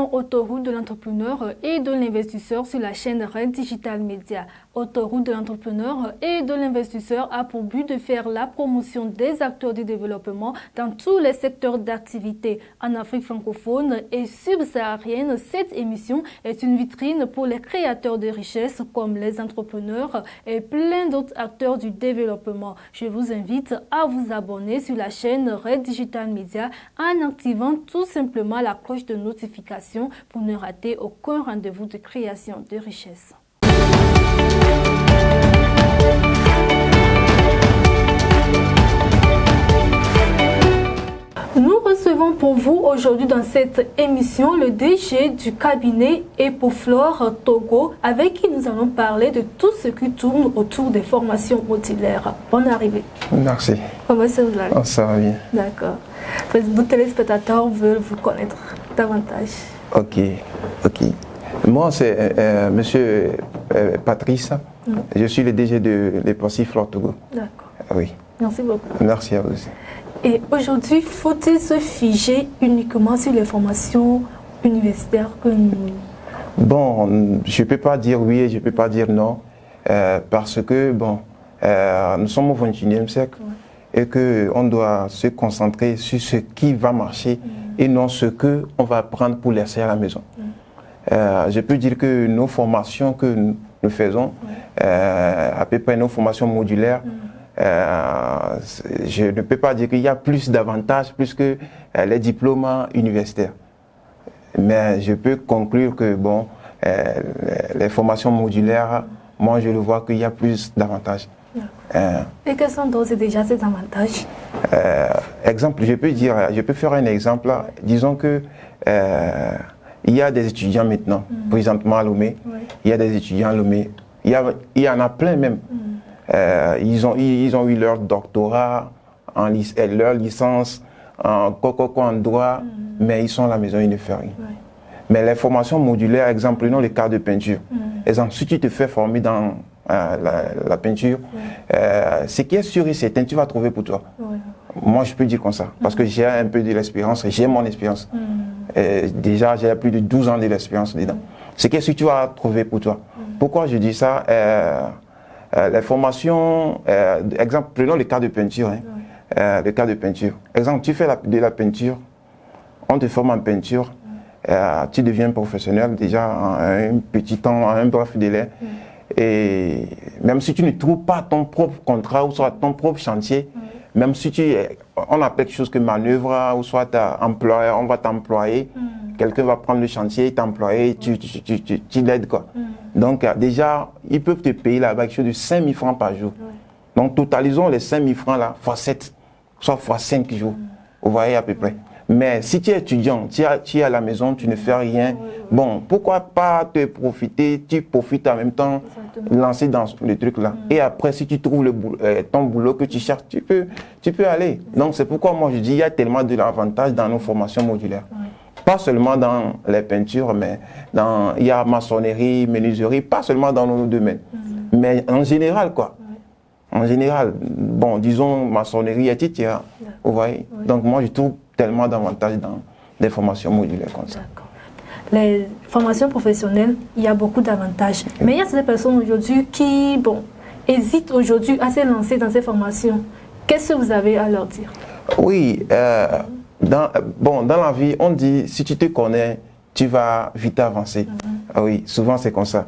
l'émission Autoroute de l'entrepreneur et de l'investisseur sur la chaîne Red Digital Media. Autoroute de l'entrepreneur et de l'investisseur a pour but de faire la promotion des acteurs du développement dans tous les secteurs d'activité. En Afrique francophone et subsaharienne, cette émission est une vitrine pour les créateurs de richesses comme les entrepreneurs et plein d'autres acteurs du développement. Je vous invite à vous abonner sur la chaîne Red Digital Media en activant tout simplement la cloche de notification pour ne rater aucun rendez-vous de création de richesse. Nous recevons pour vous aujourd'hui dans cette émission le DG du cabinet Epoflore Togo, avec qui nous allons parler de tout ce qui tourne autour des formations modulaires. Bonne arrivée. Merci. Comment ça vous allez? Ça va bien. D'accord. Vos téléspectateurs veulent vous connaître davantage. Ok. Moi, c'est Monsieur Patrice. Je suis le DG de Epoflore Togo. D'accord. Oui. Merci beaucoup. Merci à vous aussi. Et aujourd'hui, faut-il se figer uniquement sur les formations universitaires que nous... Bon, je ne peux pas dire oui et je ne peux pas dire non, parce que, bon, nous sommes au XXIe siècle et qu'on doit se concentrer sur ce qui va marcher et non ce qu'on va apprendre pour laisser à la maison. Je peux dire que nos formations que nous faisons, à peu près nos formations modulaires, je ne peux pas dire qu'il y a plus d'avantages plus que les diplômes universitaires. Mais je peux conclure que bon, les formations modulaires, moi je le vois qu'il y a plus d'avantages. Et quels sont donc déjà ces avantages? Exemple, je peux faire un exemple. Disons que il y a des étudiants maintenant, présentement à Lomé, il y a des étudiants à Lomé, il y en a plein même. Ils ont eu leur doctorat, leur licence en droit, mais ils sont à la maison, ils ne font rien. Mais les formations modulaires, exemple, prenons le cas de peinture. Exemple, si tu te fais former dans la peinture, ce qui est sûr et certain, tu vas trouver pour toi. Moi, je peux dire comme ça, parce que j'ai un peu de l'expérience, j'ai mon expérience. Déjà, j'ai plus de 12 ans de l'expérience dedans. Ce qui est sûr, tu vas trouver pour toi. Pourquoi je dis ça? Les formations, exemple, prenons le cas de peinture. Le cas de peinture. Exemple, tu fais de la peinture, on te forme en peinture, tu deviens professionnel déjà en un petit temps, en un bref délai. Et même si tu ne trouves pas ton propre contrat ou soit ton propre chantier, même si on appelle quelque chose que manœuvre ou soit employé, on va t'employer, quelqu'un va prendre le chantier, t'employer, tu l'aides quoi. Donc déjà, ils peuvent te payer là-bas quelque chose de 5 000 francs par jour. Donc totalisons les 5 000 francs là, fois 7, soit fois 5 jours. Vous voyez à peu près. Mais si tu es étudiant, tu es à la maison, tu ne fais rien, bon, pourquoi pas te profiter, tu profites en même temps, lancer dans le truc là. Et après, si tu trouves ton boulot que tu cherches, tu peux aller. Donc c'est pourquoi moi je dis, il y a tellement de l'avantage dans nos formations modulaires. Pas seulement dans les peintures, mais il y a maçonnerie, menuiserie, pas seulement dans nos domaines, mais en général quoi. En général, bon, disons maçonnerie, etc. Vous voyez. Donc moi je trouve tellement d'avantages dans des formations modulaires comme ça. Les formations professionnelles, il y a beaucoup d'avantages. Mais il y a ces personnes aujourd'hui qui, bon, hésitent aujourd'hui à se lancer dans ces formations. Qu'est-ce que vous avez à leur dire? Oui. Dans la vie, on dit, si tu te connais, tu vas vite avancer. Oui, souvent c'est comme ça.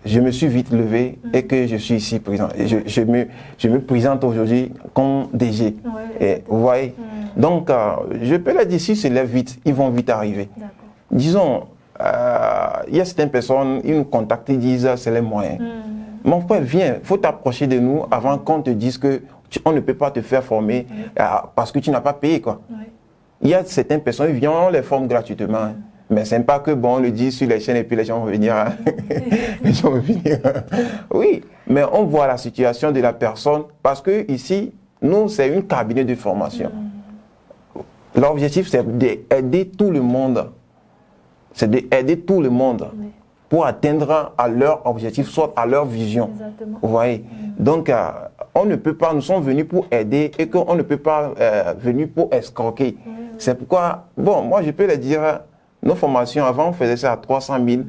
Je me suis vite levé et que je suis ici présent. Je me présente aujourd'hui comme DG. Et, vous voyez? Donc, je peux leur dire, si se lèvent vite, ils vont vite arriver. Disons, il y a certaines personnes, ils nous contactent, ils disent, c'est les moyens. Mon frère, viens, il faut t'approcher de nous avant qu'on te dise que on ne peut pas te faire former parce que tu n'as pas payé quoi. Il y a certaines personnes qui viennent, on les forme gratuitement. Mais c'est pas que bon, on le dit sur les chaînes et puis les gens vont venir. Les gens vont venir. Oui, mais on voit la situation de la personne parce que ici, nous, c'est une cabinet de formation. L'objectif, c'est d'aider tout le monde. C'est d'aider tout le monde. Pour atteindre à leur objectif, soit à leur vision. Exactement. Vous voyez? Donc, on ne peut pas, nous sommes venus pour aider et qu'on ne peut pas venir pour escroquer. C'est pourquoi, bon, moi je peux le dire, Nos formations, avant, on faisait ça à 300 000,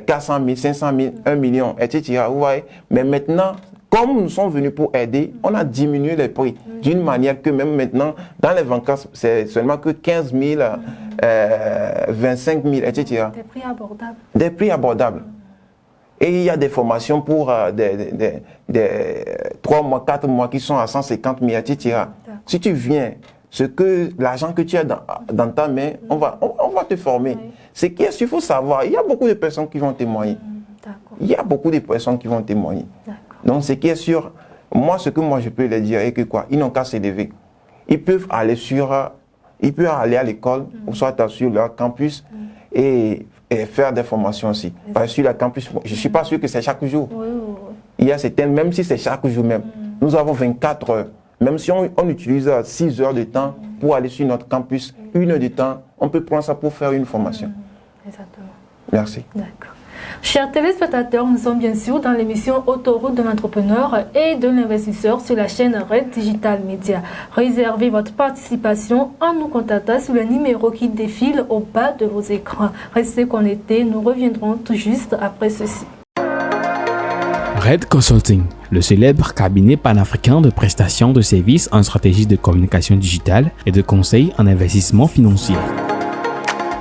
400 000, 500 000, 1 million, etc. Vous voyez? Mais maintenant, comme nous sommes venus pour aider, on a diminué les prix d'une manière que même maintenant, dans les vacances, c'est seulement que 15 000, 25 000, etc. Des prix abordables. Des prix abordables. Et il y a des formations pour des 3 mois, 4 mois qui sont à 150 000, etc. Si tu viens, l'argent que tu as dans ta main, on va te former. Oui. Ce qu'il faut savoir, il y a beaucoup de personnes qui vont témoigner. Il y a beaucoup de personnes qui vont témoigner. Donc, ce qui est sûr, ce que je peux leur dire est que quoi, ils n'ont qu'à s'élever. Ils peuvent aller à l'école, ou soit sur leur campus, et faire des formations aussi. Parce que sur le campus, je ne suis pas sûr que c'est chaque jour. Il y a certaines, même si c'est chaque jour même, nous avons 24 heures. Même si on utilise 6 heures de temps pour aller sur notre campus, 1 heure de temps, on peut prendre ça pour faire une formation. Exactement. Merci. D'accord. Chers téléspectateurs, nous sommes bien sûr dans l'émission Autoroute de l'entrepreneur et de l'investisseur sur la chaîne Red Digital Media. Réservez votre participation en nous contactant sur le numéro qui défile au bas de vos écrans. Restez connectés, nous reviendrons tout juste après ceci. Red Consulting, le célèbre cabinet panafricain de prestation de services en stratégie de communication digitale et de conseil en investissement financier,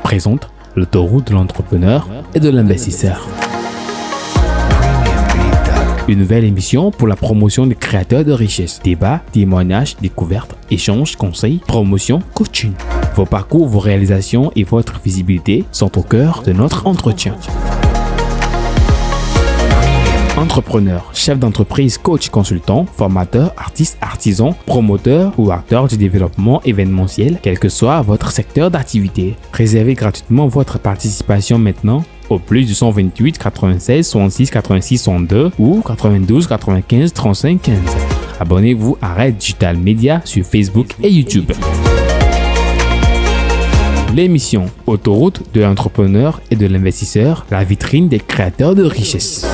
présente l'autoroute de l'entrepreneur et de l'investisseur. Une nouvelle émission pour la promotion des créateurs de richesse. Débats, témoignages, découvertes, échanges, conseils, promotion, coaching. Vos parcours, vos réalisations et votre visibilité sont au cœur de notre entretien. Entrepreneur, chef d'entreprise, coach, consultant, formateur, artiste, artisan, promoteur ou acteur du développement événementiel, quel que soit votre secteur d'activité. Réservez gratuitement votre participation maintenant au plus du 128 96 66 86 62 ou 92 95 35 15. Abonnez-vous à Red Digital Media sur Facebook et YouTube. L'émission Autoroute de l'entrepreneur et de l'investisseur, la vitrine des créateurs de richesse.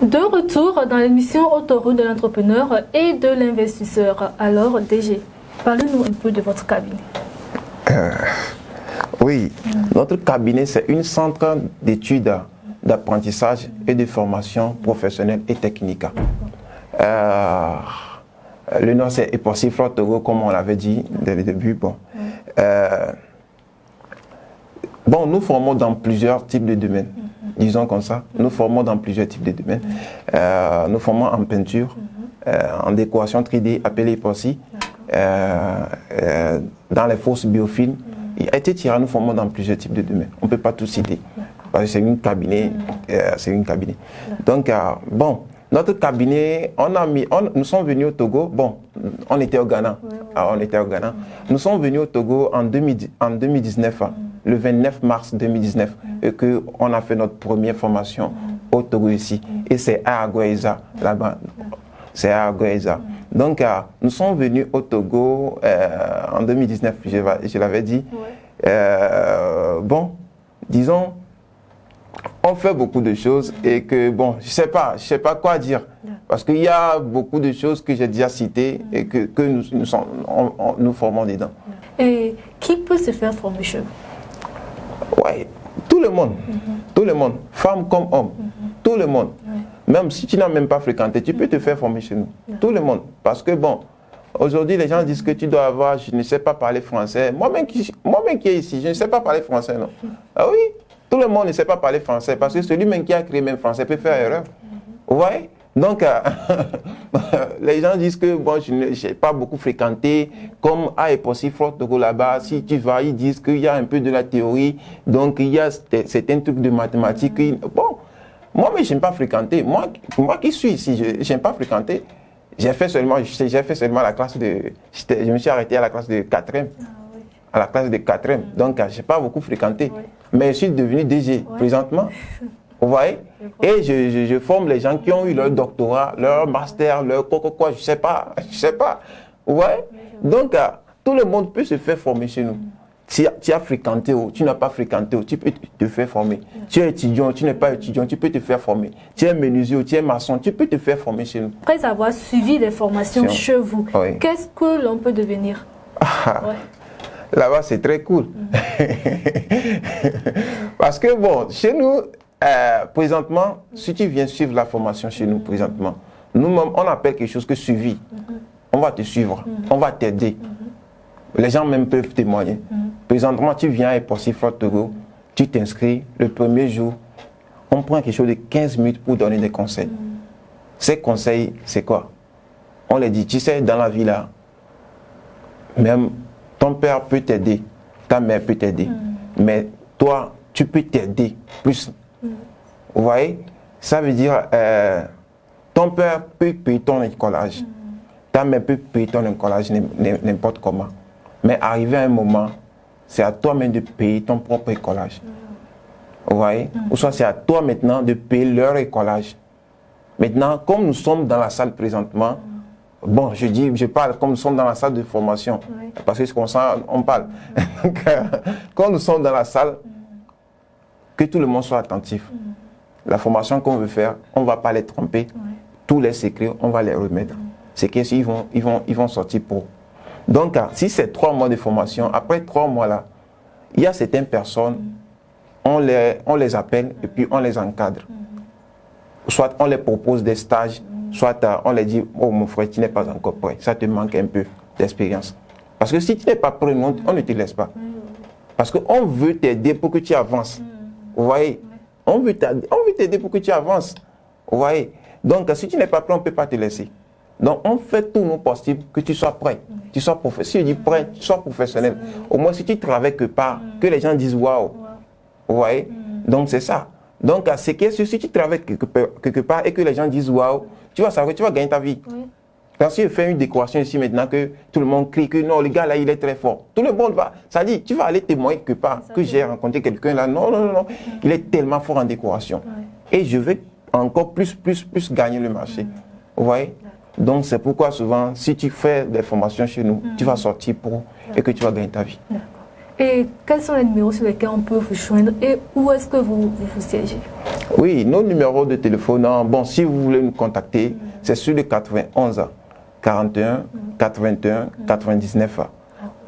De retour dans l'émission Autoroute de l'entrepreneur et de l'investisseur. Alors, DG, parlez-nous un peu de votre cabinet. Oui, notre cabinet, c'est un centre d'études, d'apprentissage et de formation professionnelle et technique. Le nom, c'est Eposiflore Togo, comme on l'avait dit dès le début. Nous formons dans plusieurs types de domaines. Disons comme ça, nous formons dans plusieurs types de domaines. Nous formons en peinture, en décoration 3D appelée Epoxy, dans les fausses biofilms, etc. Nous formons dans plusieurs types de domaines. On ne peut pas tout citer, parce que c'est une cabinet. Donc, notre cabinet, nous sommes venus au Togo, on était au Ghana. Nous sommes venus au Togo en 2019. Le 29 mars 2019, et qu'on a fait notre première formation au Togo ici. Et c'est à Aguaïza, là-bas. C'est à Aguaïza. Donc, nous sommes venus au Togo en 2019, je l'avais dit. Disons, on fait beaucoup de choses et que, je sais pas quoi dire. Parce qu'il y a beaucoup de choses que j'ai déjà citées et que nous formons dedans. Et qui peut se faire former chez vous? Oui, tout le monde, femmes comme hommes, tout le monde. Même si tu n'as même pas fréquenté, tu peux te faire former chez nous, tout le monde. Parce que aujourd'hui les gens disent que tu dois avoir, je ne sais pas parler français. Moi-même qui est ici, je ne sais pas parler français, non. Ah oui, tout le monde ne sait pas parler français parce que celui-même qui a créé même français peut faire erreur. Vous voyez? Donc, les gens disent que je n'ai pas beaucoup fréquenté, comme à Eposiflore Togo là-bas, si tu vas, ils disent qu'il y a un peu de la théorie, donc il y a certains trucs de mathématiques. Moi, mais je n'aime pas fréquenter. Moi qui suis ici, je n'aime pas fréquenter. J'ai fait seulement la classe de... Je me suis arrêté à la classe de 4e. À la classe de 4e. Donc, je n'ai pas beaucoup fréquenté. Mais je suis devenu DG présentement. Vous voyez? Et je forme les gens qui ont eu leur doctorat, leur master, leur quoi, je sais pas. Vous voyez? Donc, tout le monde peut se faire former chez nous. tu as fréquenté ou tu n'as pas fréquenté, tu peux te faire former. Tu es étudiant, tu n'es pas étudiant, tu peux te faire former. Tu es menuisier, tu es maçon, tu peux te faire former chez nous. Après avoir suivi des formations chez vous, oui. qu'est-ce que l'on peut devenir? Là-bas, c'est très cool. Parce que bon, chez nous, présentement, si tu viens suivre la formation chez nous, présentement, nous-mêmes, on appelle quelque chose que suivi. On va te suivre, on va t'aider. Les gens même peuvent témoigner. Présentement, tu viens à Possiflot Togo, tu t'inscris, le premier jour, on prend quelque chose de 15 minutes pour donner des conseils. Ces conseils, c'est quoi? On les dit, tu sais, dans la vie là, même ton père peut t'aider, ta mère peut t'aider, mais toi, tu peux t'aider plus. Vous voyez? Ça veut dire, ton père peut payer ton écolage, ta mère peut payer ton écolage n'importe comment. Mais arrivé à un moment, c'est à toi-même de payer ton propre écolage. Vous voyez? Ou soit c'est à toi maintenant de payer leur écolage. Maintenant, comme nous sommes dans la salle présentement, bon, je parle comme nous sommes dans la salle de formation, parce que c'est comme ça on parle. Donc, quand nous sommes dans la salle, que tout le monde soit attentif. La formation qu'on veut faire, on ne va pas les tromper. Tous les secrets, on va les remettre. C'est qu'ils vont sortir pour. Donc, si c'est 3 mois de formation, après 3 mois là, il y a certaines personnes, on les appelle et puis on les encadre. Soit on les propose des stages, soit on les dit, oh mon frère, tu n'es pas encore prêt, ça te manque un peu d'expérience. Parce que si tu n'es pas prêt, on ne te laisse pas. Parce qu'on veut t'aider pour que tu avances. Vous voyez? On veut t'aider pour que tu avances. Vous voyez? Donc, si tu n'es pas prêt, on ne peut pas te laisser. Donc, on fait tout nos possible que tu sois prêt. Tu sois professionnel. Si je dis prêt, tu sois professionnel. Au moins, si tu travailles quelque part, que les gens disent waouh. Vous voyez? Donc, c'est ça. Donc, c'est que si tu travailles quelque part et que les gens disent waouh, tu vas savoir que tu vas gagner ta vie. Quand tu fais une décoration ici maintenant que tout le monde crie que non, le gars là, il est très fort. Tout le monde va. Ça dit, tu vas aller témoigner quelque part que j'ai rencontré quelqu'un là. Non, non, non, non. Il est tellement fort en décoration. Et je vais encore plus gagner le marché. Vous voyez? Donc, c'est pourquoi souvent, si tu fais des formations chez nous, tu vas sortir pour et que tu vas gagner ta vie. Et quels sont les numéros sur lesquels on peut vous joindre et où est-ce que vous siégez? Oui, nos numéros de téléphone, bon, si vous voulez nous contacter, c'est sur le 91 41 81 99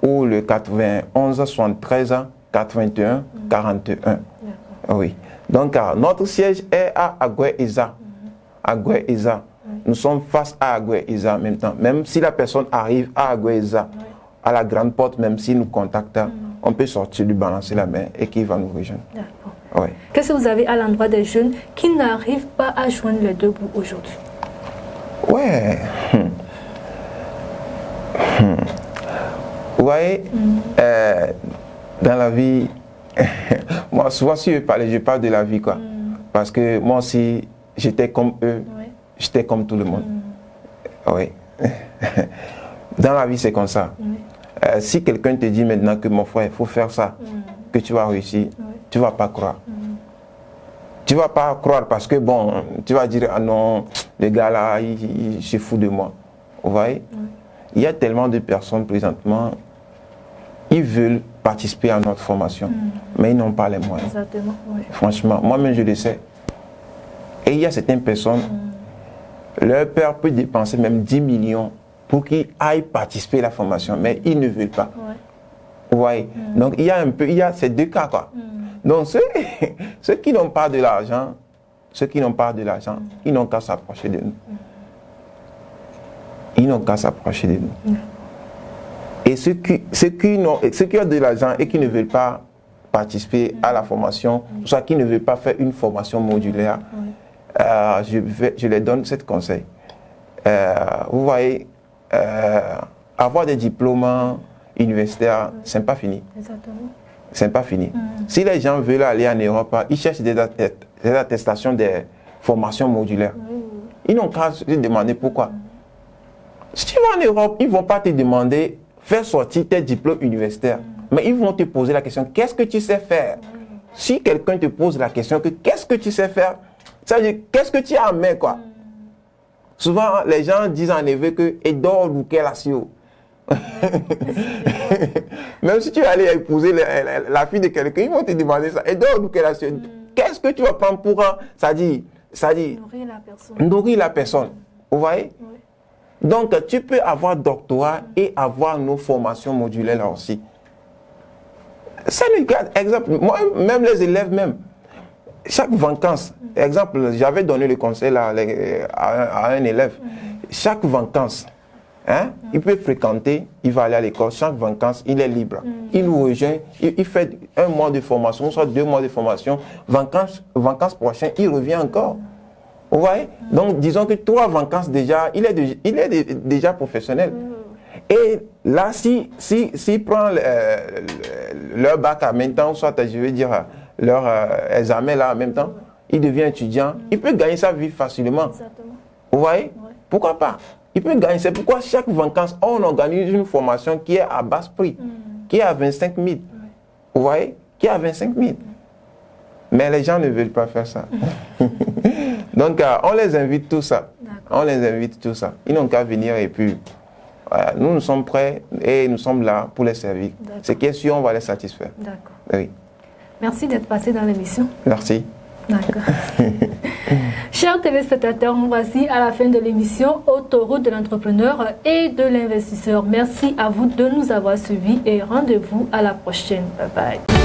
ou le 91 73 81 41. Oui. Donc, notre siège est à Agoué-Eza. Agoué-Eza. Nous sommes face à Agoué-Eza en même temps. Même si la personne arrive à Agoué-Eza, à la grande porte, même s'il nous contacte, on peut sortir, lui balancer la main et qu'il va nous rejoindre. D'accord. Ouais. Qu'est-ce que vous avez à l'endroit des jeunes qui n'arrivent pas à joindre les deux bouts aujourd'hui? Ouais. Vous voyez, dans la vie, moi souvent si je parle de la vie quoi. Parce que moi aussi, j'étais comme eux, j'étais comme tout le monde. Oui. Dans la vie, c'est comme ça. Si quelqu'un te dit maintenant que mon frère, il faut faire ça, que tu vas réussir, tu ne vas pas croire. Tu ne vas pas croire parce que bon, tu vas dire, ah non, le gars là, il se fout de moi. Vous voyez? Il y a tellement de personnes présentement, ils veulent participer à notre formation, mais ils n'ont pas les moyens. Exactement, oui. Franchement, moi-même je le sais. Et il y a certaines personnes, leur père peut dépenser même 10 millions pour qu'ils aillent participer à la formation, mais ils ne veulent pas. Vous voyez? Donc il y a ces deux cas quoi. Donc ceux qui n'ont pas de l'argent, ils n'ont qu'à s'approcher de nous. Ils n'ont qu'à s'approcher de nous. Et ceux qui ont de l'argent et qui ne veulent pas participer à la formation, soit qui ne veulent pas faire une formation modulaire, je les donne ce conseil. Vous voyez, avoir des diplômes universitaires, ce n'est pas fini. Ce n'est pas fini. Si les gens veulent aller en Europe, ils cherchent des attestations des formations modulaires. Ils n'ont qu'à se demander pourquoi. Si tu vas en Europe, ils ne vont pas te demander faire sortir tes diplômes universitaires. Mais ils vont te poser la question, qu'est-ce que tu sais faire? Si quelqu'un te pose la question, qu'est-ce que tu sais faire? Ça veut dire, qu'est-ce que tu as en main, quoi? Souvent, les gens disent en effet que Edor ou Kelasio. Même si tu es allé épouser la fille de quelqu'un, ils vont te demander ça. Et donc, qu'est-ce que tu vas prendre pour un... Ça dit nourrir la personne. Nourrir la personne. Vous voyez? Oui. Donc, tu peux avoir doctorat et avoir nos formations modulaires là aussi. Ça nous garde, exemple, moi, même les élèves, chaque vacances, exemple, j'avais donné le conseil là, à un élève, chaque vacances, hein, il peut fréquenter, il va aller à l'école, chaque vacances, il est libre. Il nous rejoint, il fait 1 mois de formation, soit 2 mois de formation, vacances prochaines, il revient encore. Vous voyez? Donc, disons que 3 vacances déjà, il est déjà professionnel. Et là, s'il prend leur bac en même temps, soit, je veux dire, leur examen là en même temps, il devient étudiant, il peut gagner sa vie facilement. Exactement. Vous voyez? Pourquoi pas? Il peut gagner. C'est pourquoi chaque vacances, on organise une formation qui est à basse prix, qui est à 25 000. Vous voyez? Qui est à 25 000. Mais les gens ne veulent pas faire ça. Donc, on les invite tout ça. On les invite tout ça. Ils n'ont qu'à venir et puis, nous sommes prêts et nous sommes là pour les servir. Ce qui est sûr, on va les satisfaire. D'accord. Oui. Merci d'être passé dans l'émission. Merci. D'accord. Chers téléspectateurs, voici à la fin de l'émission Autoroute de l'entrepreneur et de l'investisseur. Merci à vous de nous avoir suivis et rendez-vous à la prochaine. Bye bye.